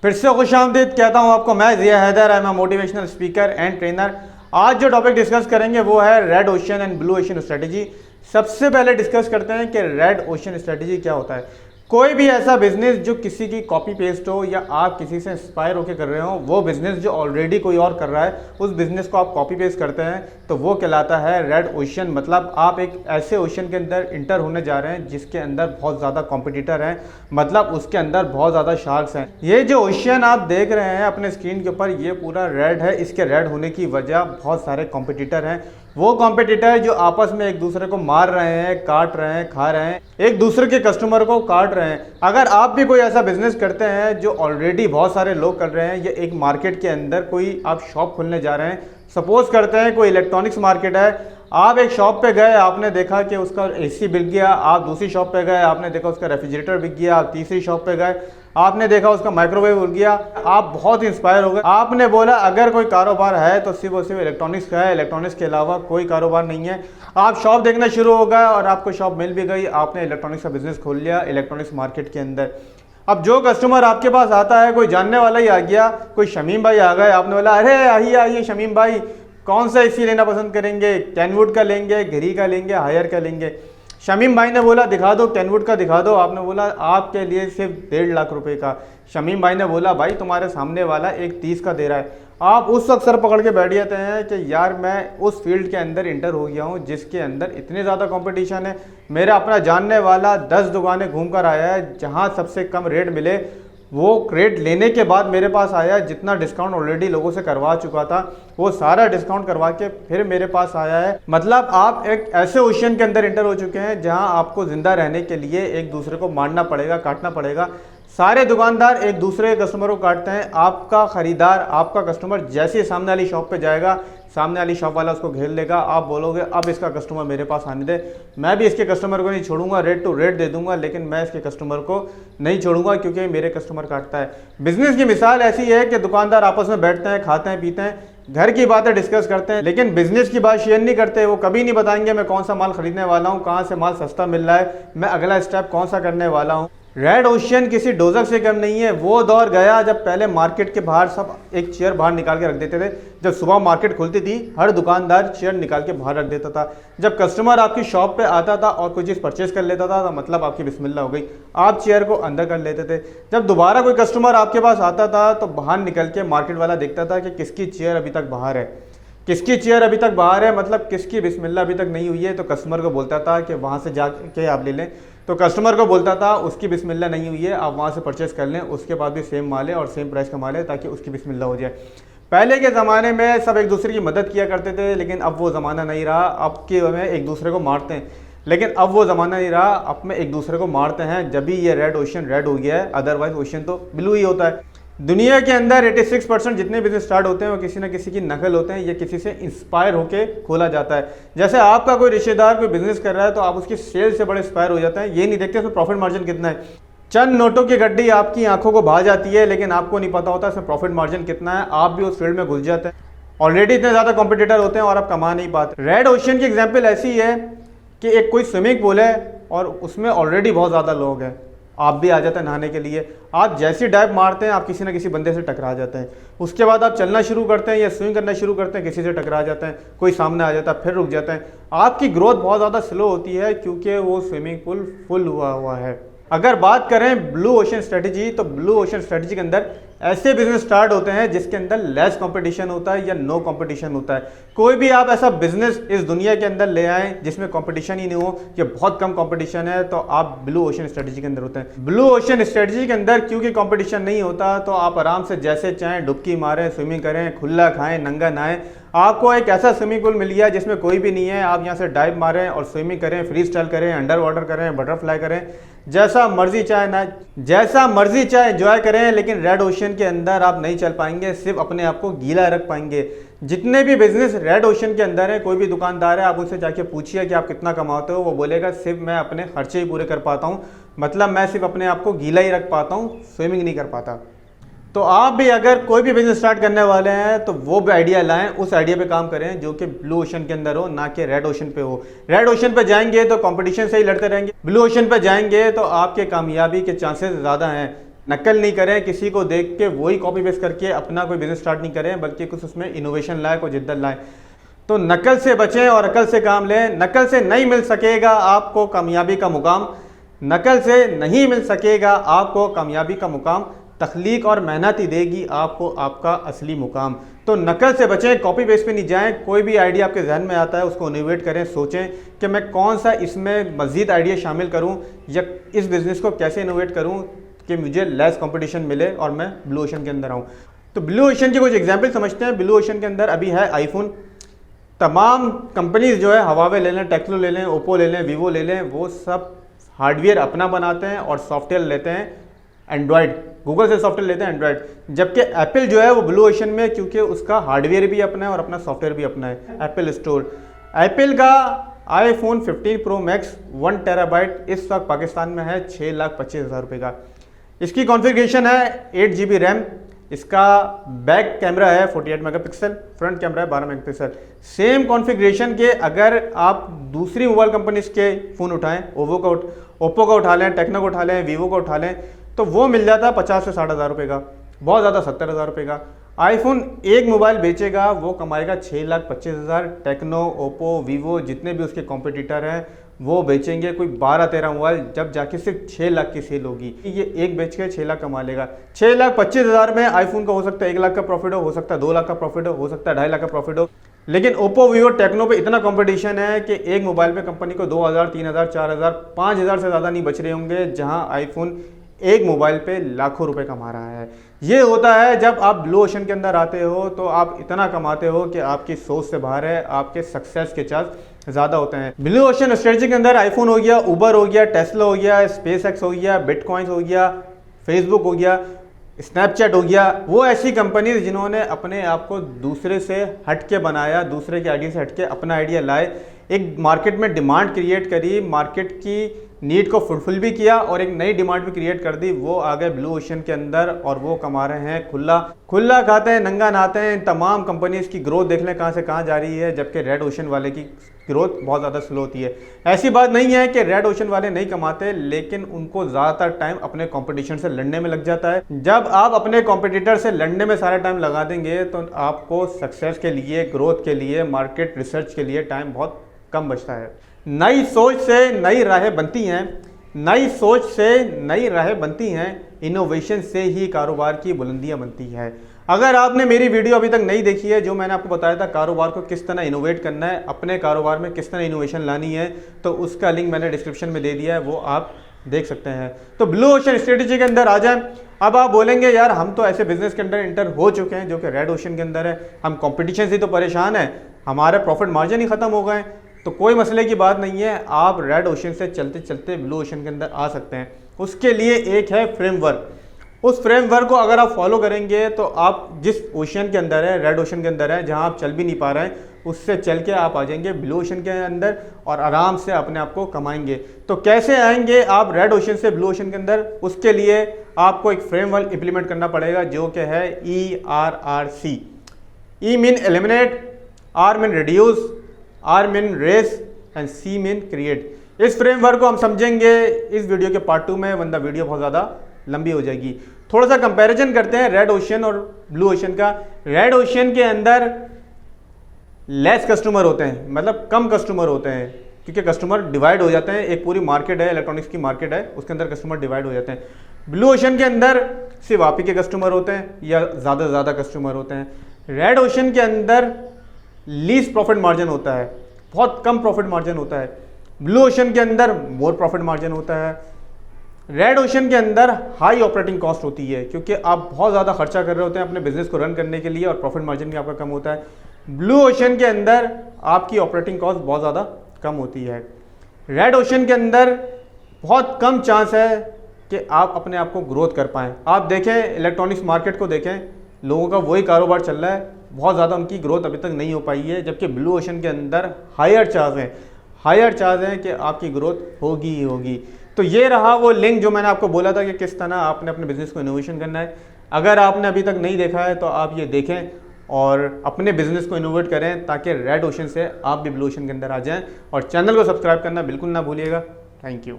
फिर से खुशामदीद कहता हूँ आपको। मैं Zia Haider, I am motivational speaker and trainer. आज जो टॉपिक डिस्कस करेंगे वो है red ocean and blue ocean strategy. सबसे पहले डिस्कस करते हैं कि रेड ओशन स्ट्रेटजी क्या होता है। कोई भी ऐसा बिजनेस जो किसी की कॉपी पेस्ट हो या आप किसी से इंस्पायर होकर कर रहे हो, वो बिजनेस जो ऑलरेडी कोई और कर रहा है उस बिजनेस को आप कॉपी पेस्ट करते हैं तो वो कहलाता है रेड ओशन। मतलब आप एक ऐसे ओशन के अंदर इंटर होने जा रहे हैं जिसके अंदर बहुत ज़्यादा कॉम्पिटिटर हैं, मतलब उसके अंदर बहुत ज़्यादा शार्क्स हैं। ये जो ओशन आप देख रहे हैं अपने स्क्रीन के ऊपर, ये पूरा रेड है। इसके रेड होने की वजह बहुत सारे कॉम्पिटिटर हैं। वो कॉम्पिटिटर जो आपस में एक दूसरे को मार रहे हैं, काट रहे हैं, खा रहे हैं, एक दूसरे के कस्टमर को काट रहे हैं। अगर आप भी कोई ऐसा बिजनेस करते हैं जो ऑलरेडी बहुत सारे लोग कर रहे हैं, या एक मार्केट के अंदर कोई आप शॉप खोलने जा रहे हैं, सपोज करते हैं कोई इलेक्ट्रॉनिक्स मार्केट है, आप एक शॉप पे गए, आपने देखा कि उसका एसी बिक गया। आप दूसरी शॉप पे गए, आपने देखा उसका रेफ्रिजरेटर बिक गया। आप तीसरी शॉप पे गए, आपने देखा उसका माइक्रोवेव बिक गया। आप बहुत इंस्पायर हो गए। आपने बोला अगर कोई कारोबार है तो सिर्फ और सिर्फ इलेक्ट्रॉनिक्स का है, इलेक्ट्रॉनिक्स के अलावा कोई कारोबार नहीं है। आप शॉप देखना शुरू हो गए और आपको शॉप मिल भी गई। आपने इलेक्ट्रॉनिक्स का बिजनेस खोल लिया इलेक्ट्रॉनिक्स मार्केट के अंदर। अब जो कस्टमर आपके पास आता है, कोई जानने वाला ही आ गया, कोई शमीम भाई आ गए, आपने बोला अरे आइए आइए शमीम भाई, कौन सा एसी लेना पसंद करेंगे, कैनवुड का लेंगे, घरी का लेंगे, हायर का लेंगे। शमीम भाई ने बोला दिखा दो, कैनवुड का दिखा दो। आपने बोला आपके लिए सिर्फ 1.5 लाख रुपए का। शमीम भाई ने बोला भाई तुम्हारे सामने वाला एक 30 का दे रहा है। आप उस वक्त सर पकड़ के बैठ जाते हैं कि यार मैं उस फील्ड के अंदर इंटर हो गया हूँ जिसके अंदर इतने ज़्यादा कंपटीशन है। मेरा अपना जानने वाला 10 दुकानें घूम कर आया है, जहाँ सबसे कम रेट मिले वो रेट लेने के बाद मेरे पास आया। जितना डिस्काउंट ऑलरेडी लोगों से करवा चुका था वो सारा डिस्काउंट करवा के फिर मेरे पास आया है। मतलब आप एक ऐसे ओशन के अंदर इंटर हो चुके हैं जहां आपको जिंदा रहने के लिए एक दूसरे को मारना पड़ेगा, काटना पड़ेगा। सारे दुकानदार एक दूसरे के कस्टमर को काटते हैं। आपका खरीदार, आपका कस्टमर जैसे ही सामने वाली शॉप पे जाएगा, सामने वाली शॉप वाला उसको घेर लेगा। आप बोलोगे अब इसका कस्टमर मेरे पास आने दे, मैं भी इसके कस्टमर को नहीं छोड़ूंगा, रेट टू रेट दे दूंगा, लेकिन मैं इसके कस्टमर को नहीं छोड़ूंगा क्योंकि मेरे कस्टमर काटता है। बिजनेस की मिसाल ऐसी है कि दुकानदार आपस में बैठते हैं, खाते हैं, पीते हैं, घर की बातें डिस्कस करते हैं, लेकिन बिजनेस की बात शेयर नहीं करते। वो कभी नहीं बताएंगे मैं कौन सा माल खरीदने वाला हूँ, कहाँ से माल सस्ता मिल रहा है, मैं अगला स्टेप कौन सा करने वाला हूँ। रेड ओशन किसी डोजर से कम नहीं है। वो दौर गया जब पहले मार्केट के बाहर सब एक चेयर बाहर निकाल के रख देते थे। जब सुबह मार्केट खुलती थी हर दुकानदार चेयर निकाल के बाहर रख देता था। जब कस्टमर आपकी शॉप पे आता था और कोई चीज़ परचेज कर लेता था तो मतलब आपकी बिस्मिल्लाह हो गई, आप चेयर को अंदर कर लेते थे। जब दोबारा कोई कस्टमर आपके पास आता था तो बाहर निकल के मार्केट वाला देखता था कि किसकी चेयर अभी तक बाहर है, किसकी चेयर अभी तक बाहर है, मतलब किसकी बिस्मिल्लाह अभी तक नहीं हुई है। तो कस्टमर को बोलता था कि वहाँ से जाके आप ले लें। तो कस्टमर को बोलता था उसकी बिस्मिल्लाह नहीं हुई है, आप वहाँ से परचेस कर लें, उसके बाद भी सेम माल है और सेम प्राइस का माल है ताकि उसकी बिस्मिल्लाह हो जाए। पहले के ज़माने में सब एक दूसरे की मदद किया करते थे, लेकिन अब वो ज़माना नहीं रहा। अब के में एक दूसरे को मारते हैं, लेकिन अब वो ज़माना नहीं रहा। अब में एक दूसरे को मारते हैं जब भी ये रेड ओशन रेड हो गया है, अदरवाइज ओशन तो ब्लू ही होता है। दुनिया के अंदर 86% जितने बिजनेस स्टार्ट होते हैं वो किसी ना किसी की नकल होते हैं या किसी से इंस्पायर होके खोला जाता है। जैसे आपका कोई रिश्तेदार कोई बिजनेस कर रहा है तो आप उसकी सेल से बड़े इंस्पायर हो जाते हैं, ये नहीं देखते उसमें प्रॉफिट मार्जिन कितना है। चंद नोटों की गड्डी आपकी आंखों को भा जाती है, लेकिन आपको नहीं पता होता इसमें प्रॉफिट मार्जिन कितना है। आप भी उस फील्ड में घुस जाते हैं, ऑलरेडी इतने ज़्यादा कॉम्पिटिटर होते हैं और आप कमा नहीं पाते। रेड ओशन की एग्जाम्पल ऐसी है कि एक कोई स्विमिंग पूल है और उसमें ऑलरेडी बहुत ज़्यादा लोग हैं, आप भी आ जाते हैं नहाने के लिए। आप जैसी डाइव मारते हैं आप किसी ना किसी बंदे से टकरा जाते हैं। उसके बाद आप चलना शुरू करते हैं या स्विम करना शुरू करते हैं, किसी से टकरा जाते हैं, कोई सामने आ जाता है, फिर रुक जाते हैं। आपकी ग्रोथ बहुत ज़्यादा स्लो होती है क्योंकि वो स्विमिंग पूल फुल हुआ है। अगर बात करें ब्लू ओशन स्ट्रेटजी, तो ब्लू ओशन स्ट्रेटजी के अंदर ऐसे बिजनेस स्टार्ट होते हैं जिसके अंदर लेस कंपटीशन होता है या नो कंपटीशन होता है। कोई भी आप ऐसा बिजनेस इस दुनिया के अंदर ले आए जिसमें कंपटीशन ही नहीं हो या बहुत कम कंपटीशन है, तो आप ब्लू ओशन स्ट्रेटजी के अंदर होते हैं। ब्लू ओशन स्ट्रेटजी के अंदर क्योंकि कंपटीशन नहीं होता तो आप आराम से जैसे चाहें डुबकी मारें, स्विमिंग करें, खुला खाएं, नंगा नहाएं। आपको एक ऐसा स्विमिंग पूल मिल गया जिसमें कोई भी नहीं है, आप यहाँ से डाइव मारें और स्विमिंग करें, फ्री स्टाइल करें, अंडर वाटर करें, बटरफ्लाई करें, जैसा मर्जी चाहे ना जैसा मर्जी चाहे एंजॉय करें। लेकिन रेड ओशन के अंदर आप नहीं चल पाएंगे, सिर्फ अपने आप को गीला रख पाएंगे। जितने भी बिजनेस रेड ओशन के अंदर है, कोई भी दुकानदार है, आप उससे जाके पूछिए कि आप कितना कमाते हो, वो बोलेगा सिर्फ मैं अपने खर्चे ही पूरे कर पाता हूँ, मतलब मैं सिर्फ अपने आप को गीला ही रख पाता हूँ, स्विमिंग नहीं कर पाता। तो आप भी अगर कोई भी बिजनेस स्टार्ट करने वाले हैं तो वो भी आइडिया लाएं, उस आइडिया पे काम करें जो कि ब्लू ओशन के अंदर हो, ना कि रेड ओशन पे हो। रेड ओशन पे जाएंगे तो कंपटीशन से ही लड़ते रहेंगे, ब्लू ओशन पे जाएंगे तो आपके कामयाबी के चांसेस ज़्यादा हैं। नकल नहीं करें, किसी को देख के वही कॉपी पेस्ट करके अपना कोई बिजनेस स्टार्ट नहीं करें, बल्कि कुछ उसमें इनोवेशन लाए, कोई जिद्दत लाए। तो नकल से बचें और अकल से काम लें। नकल से नहीं मिल सकेगा आपको कामयाबी का मुकाम, नकल से नहीं मिल सकेगा आपको कामयाबी का मुकाम, तख्लीक और मेहनत ही देगी आपको आपका असली मुकाम। तो नकल से बचें, कॉपी पेस्ट पे नहीं जाएं। कोई भी आइडिया आपके जहन में आता है उसको इनोवेट करें, सोचें कि मैं कौन सा इसमें मज़ीद आइडिया शामिल करूं या इस बिज़नेस को कैसे इनोवेट करूं कि मुझे लेस कंपटीशन मिले और मैं ब्लू ओशन के अंदर आऊँ। तो ब्लू ओशन के कुछ एग्जाम्पल समझते हैं। ब्लू ओशन के अंदर अभी है आईफोन। तमाम कंपनीज जो है, हवावे ले लें, टेक्नो ले लें, ओप्पो ले लें, वीवो ले लें, वो सब हार्डवेयर अपना बनाते हैं और सॉफ्टवेयर लेते हैं एंड्रॉयड, गूगल से सॉफ्टवेयर लेते हैं एंड्रॉयड। जबकि एप्पल जो है वो ब्लू ओशन में, क्योंकि उसका हार्डवेयर भी अपना है और अपना सॉफ्टवेयर भी अपना है, एप्पल स्टोर। एप्पल का आईफोन 15 प्रो मैक्स 1 टेराबाइट इस वक्त पाकिस्तान में है 6,25,000 रुपये का। इसकी कॉन्फ़िगरेशन है 8 GB रैम। इसका बैक कैमरा है 48 मेगापिक्सल, फ्रंट कैमरा है 12 मेगापिक्सल। सेम कॉन्फ़िगरेशन के अगर आप दूसरी मोबाइल कंपनीज के फ़ोन उठाएं, ओप्पो का उठा लें, टेक्नो का उठा लें, वीवो का उठा लें, तो वो मिल जाता है 50 से 60,000 रुपये का, बहुत ज़्यादा 70,000 रुपये का। आईफोन एक मोबाइल बेचेगा वो कमाएगा 6,25,000। टेक्नो, ओप्पो, वीवो जितने भी उसके कॉम्पिटिटर हैं वो बेचेंगे कोई 12-13 मोबाइल, जब जाके सिर्फ 6 लाख की सेल होगी। ये एक बेच के 6 लाख कमा लेगा। 6,25,000 में आईफोन का हो सकता है 1 लाख का प्रॉफिट हो सकता है 2 लाख का प्रॉफिट हो सकता है 2.5 लाख का प्रॉफिट हो। लेकिन ओप्पो, वीवो, टेक्नो पे इतना कंपटीशन है कि एक मोबाइल पे कंपनी को 2,000, 3,000, 4,000, 5,000 से ज़्यादा नहीं बच रहे होंगे, जहाँ आईफोन एक मोबाइल पे लाखों रुपए कमा रहा है। ये होता है जब आप ब्लू ओशन के अंदर आते हो, तो आप इतना कमाते हो कि आपकी सोच से बाहर है, आपके सक्सेस के चांस ज़्यादा होते हैं। ब्लू ओशन स्ट्रेटजी के अंदर आईफोन हो गया, उबर हो गया, टेस्ला हो गया, स्पेस एक्स हो गया, बिटकॉइंस हो गया, फेसबुक हो गया, स्नैपचैट हो गया, वो ऐसी कंपनीज जिन्होंने अपने आप को दूसरे से हट के बनाया, दूसरे के आइडिया से हट के अपना आइडिया लाए, एक मार्केट में डिमांड क्रिएट करी, मार्केट की नीड को फुलफिल भी किया और एक नई डिमांड भी क्रिएट कर दी। वो आ गए ब्लू ओशन के अंदर और वो कमा रहे हैं खुला खाते हैं, नंगा नहाते हैं। तमाम कंपनीज की ग्रोथ देख लें कहाँ से कहाँ जा रही है, जबकि रेड ओशन वाले की ग्रोथ बहुत ज़्यादा स्लो होती है। ऐसी बात नहीं है कि रेड ओशन वाले नहीं कमाते, लेकिन उनको ज़्यादातर टाइम अपने कॉम्पिटिशन से लड़ने में लग जाता है। जब आप अपने कॉम्पिटिटर से लड़ने में सारा टाइम लगा देंगे तो आपको सक्सेस के लिए, ग्रोथ के लिए, मार्केट रिसर्च के लिए टाइम बहुत कम बचता है। नई सोच से नई राहें बनती हैं, नई सोच से नई राहें बनती हैं, इनोवेशन से ही कारोबार की बुलंदियां बनती है। अगर आपने मेरी वीडियो अभी तक नहीं देखी है, जो मैंने आपको बताया था कारोबार को किस तरह इनोवेट करना है, अपने कारोबार में किस तरह इनोवेशन लानी है, तो उसका लिंक मैंने डिस्क्रिप्शन में दे दिया है, वो आप देख सकते हैं। तो ब्लू ओशन स्ट्रेटेजी के अंदर आ जाएं। अब आप बोलेंगे यार हम तो ऐसे बिजनेस के अंदर इंटर हो चुके हैं जो कि रेड ओशन के अंदर है, हम कॉम्पिटिशन से तो परेशान है, हमारे प्रॉफिट मार्जिन ही खत्म हो गए। तो कोई मसले की बात नहीं है, आप रेड ओशन से चलते चलते ब्लू ओशन के अंदर आ सकते हैं। उसके लिए एक है फ्रेमवर्क। उस फ्रेमवर्क को अगर आप फॉलो करेंगे तो आप जिस ओशन के अंदर है, रेड ओशन के अंदर है, जहां आप चल भी नहीं पा रहे हैं, उससे चल के आप आ जाएंगे ब्लू ओशन के अंदर और आराम से अपने आप को कमाएंगे। तो कैसे आएंगे आप रेड ओशन से ब्लू ओशन के अंदर? उसके लिए आपको एक फ्रेमवर्क इंप्लीमेंट करना पड़ेगा जो कि है ERRC। E mean eliminate, R mean reduce, R mean raise and C mean create. इस फ्रेमवर्क को हम समझेंगे इस वीडियो के पार्ट 2 में, वरना वीडियो बहुत ज़्यादा लंबी हो जाएगी। थोड़ा सा कंपैरिजन करते हैं रेड ओशन और ब्लू ओशन का। रेड ओशन के अंदर लेस कस्टमर होते हैं, मतलब कम कस्टमर होते हैं, क्योंकि कस्टमर डिवाइड हो जाते हैं। एक पूरी मार्केट है, इलेक्ट्रॉनिक्स की मार्केट है, उसके अंदर कस्टमर डिवाइड हो जाते हैं। ब्लू ओशन के अंदर सिर्फ आप ही के कस्टमर होते हैं या ज़्यादा से ज़्यादा कस्टमर होते हैं। रेड ओशन के अंदर लीस्ट प्रॉफिट मार्जिन होता है, बहुत कम प्रॉफिट मार्जिन होता है। ब्लू ओशन के अंदर मोर प्रॉफिट मार्जिन होता है। रेड ओशन के अंदर हाई ऑपरेटिंग कॉस्ट होती है, क्योंकि आप बहुत ज़्यादा खर्चा कर रहे होते हैं अपने बिजनेस को रन करने के लिए और प्रॉफिट मार्जिन भी आपका कम होता है। ब्लू ओशन के अंदर आपकी ऑपरेटिंग कॉस्ट बहुत ज़्यादा कम होती है। रेड ओशन के अंदर बहुत कम चांस है कि आप अपने आप को ग्रोथ कर पाएँ। आप देखें इलेक्ट्रॉनिक्स मार्केट को देखें, लोगों का वही कारोबार चल रहा है, बहुत ज़्यादा उनकी ग्रोथ अभी तक नहीं हो पाई है। जबकि ब्लू ओशन के अंदर हायर चार्ज हैं कि आपकी ग्रोथ होगी ही होगी। तो ये रहा वो लिंक जो मैंने आपको बोला था कि किस तरह आपने अपने बिजनेस को इनोवेशन करना है। अगर आपने अभी तक नहीं देखा है तो आप ये देखें और अपने बिजनेस को इनोवेट करें, ताकि रेड ओशन से आप भी ब्लू ओशन के अंदर आ जाएं। और चैनल को सब्सक्राइब करना बिल्कुल ना भूलिएगा। Thank you.